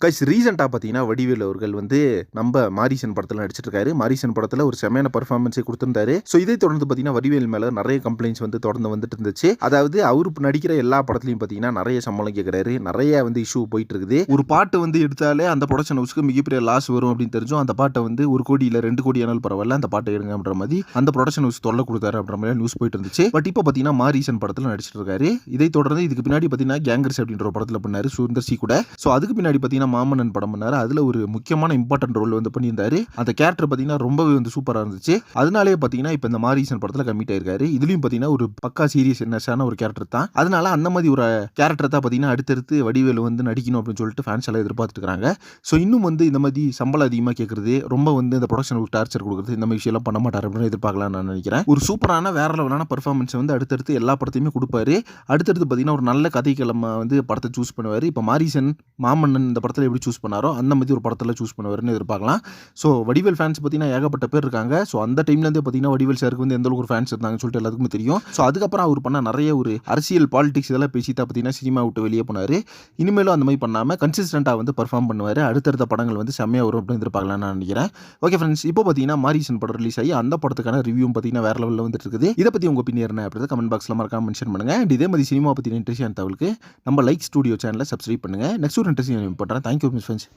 Guys ரீசெண்டாக பார்த்தீங்கன்னா வடிவேலு அவர்கள் வந்து நம்ம மாரீசன் படத்தில் நடிச்சிட்டு இருக்காரு. மாரீசன் படத்தில் ஒரு செமையான பர்ஃபார்மன்ஸை கொடுத்திருந்தாரு. ஸோ இதை தொடர்ந்து பார்த்தீங்கன்னா வடிவேல் மேலே நிறைய கம்ப்ளைண்ட்ஸ் வந்து தொடர்ந்து வந்துட்டு இருந்துச்சு. அதாவது அவரு நடிக்கிற எல்லா படத்துலையும் பார்த்தீங்கன்னா நிறைய சம்பளம் கேட்குறாரு, நிறைய வந்து இஷ்யூ போயிட்டு இருக்குது. ஒரு பாட்டு வந்து எடுத்தாலே அந்த ப்ரொடக்ஷன் ஹவுஸ்க்கு மிகப்பெரிய லாஸ் வரும் அப்படின்னு தெரிஞ்சும் அந்த பாட்டை வந்து 1 கோடி இல்லை 2 கோடி ஆனாலும் பரவாயில்ல அந்த பாட்டை எடுங்க அப்படின்ற மாதிரி அந்த ப்ரொடக்ஷன் ஹவுஸ் தொல்லை கொடுத்தாரு அப்படின்ற மாதிரி நியூஸ் போயிட்டு இருந்துச்சு. பட் இப்போ பார்த்தீங்கன்னா மாரீசன் படத்தில் நடிச்சிட்டு இருக்காரு. இதை தொடர்ந்து இதுக்கு பின்னாடி பார்த்தீங்கன்னா கேங்கர்ஸ் அப்படின்ற ஒரு படத்தில் பண்ணாரு சுந்தர் சி கூட. ஸோ அதுக்கு பின்னாடி பார்த்தீங்கன்னா மாமன்னன் படம் பண்ணாரு. அதுல ஒரு முக்கியமான இம்பார்ட்டன்ட் ரோல் வந்து பண்ணியிருந்தாரு. அந்த கேரக்டர் பார்த்தீங்கன்னா ரொம்பவே வந்து சூப்பராக இருந்துச்சு. அதனாலே பார்த்தீங்கன்னா இப்போ இந்த மாரீசன் படத்தில் கமிட் ஆயிருக்காரு. இதுலயும் பார்த்தீங்கன்னா ஒரு பக்கா சீரியஸ்னஸான ஒரு கேரக்டர் தான். அதனால அந்த மாதிரி ஒரு கேரக்டர் தான் பார்த்தீங்கன்னா அடுத்தடுத்து வடிவேலு வந்து நடிக்கணும் அப்படின்னு சொல்லிட்டு ஃபேன்ஸ் எல்லாம் எதிர்பார்த்துட்டு இருக்காங்க. ஸோ இன்னும் வந்து இந்த மாதிரி சம்பளம் அதிகமாக கேட்கறது, ரொம்ப வந்து இந்த ப்ரொடக்ஷனுக்கு டார்ச்சர் கொடுக்குறது, இந்த மாதிரி விஷயம் எல்லாம் பண்ண மாட்டார் அப்படின்னு எதிர்பார்க்கலாம் நான் நினைக்கிறேன். ஒரு சூப்பரான வேற லெவலான பர்ஃபார்மன்ஸ் வந்து அடுத்தடுத்து எல்லா படத்தையுமே கொடுப்பாரு. அடுத்தடுத்து பார்த்தீங்கன்னா ஒரு நல்ல கதைக்கிழமை வந்து படத்தை சூஸ் பண்ணுவார். இப்போ மாரீசன் மாமன்னன் இந்த படத்தில் எப்படி சூஸ் பண்ணாரோ அந்த மாதிரி ஒரு படத்தில் சூஸ் பண்ணுவார்னு எதிர்பார்க்கலாம். ஸோ வடிவேல் ஃபேன்ஸ் பார்த்தீங்கன்னா ஏகப்பட்ட பேர் இருக்காங்க. ஸோ அந்த டைம்லேருந்தே பார்த்தீங்கன்னா வடிவேல் சாருக்கு வந்து எந்த அளவுக்கு ஒரு ஃபேன்ஸ் இருந்தாங்கன்னு சொல்லிட்டு எல்லாத்துக்குமே தெரியும். ஸோ அதுக்கப்புறம் அவர் பண்ண நிறைய ஒரு அரசியல் பாலிடிக்ஸ் இதெல்லாம் பேசி தான் பார்த்தீங்கன்னா சினிமா விட்டு வெளியே போனார். இனிமேலும் அந்த மாதிரி பண்ணாமல் கன்சிஸ்டண்ட்டாக வந்து பர்ஃபார்ம் பண்ணுவார். அடுத்தடுத்த படங்கள் வந்து செம்மையாக வரும் அப்படின்னு எதிர்பார்க்கலாம் நான் நினைக்கிறேன். ஓகே ஃப்ரெண்ட்ஸ், இப்போ பார்த்தீங்கன்னா மாரீசன் படம் ரிலீஸ் ஆகி அந்த படத்துக்கான ரிவ்யூ பார்த்தீங்கன்னா வேற லெவலில் வந்துட்டு இருக்குது. இதை பற்றி உங்கள் ஒப்பீனியன் என்ன அப்படின்றத கமெண்ட் பாக்ஸில் மறக்காம மென்ஷன் பண்ணுங்கள். அண்ட் இதே மாதிரி சினிமா பற்றி இன்ட்ரெஸ்டான தகவலுக்கு நம்ம லைக் ஸ்டுடியோ சேனலை சப்ஸ்கிரைப் பண்ணுங்கள். நெக்ஸ்ட் ஒரு இன்ட்ரெஸ்டிங் பண்ணுறேன். Thank you friends.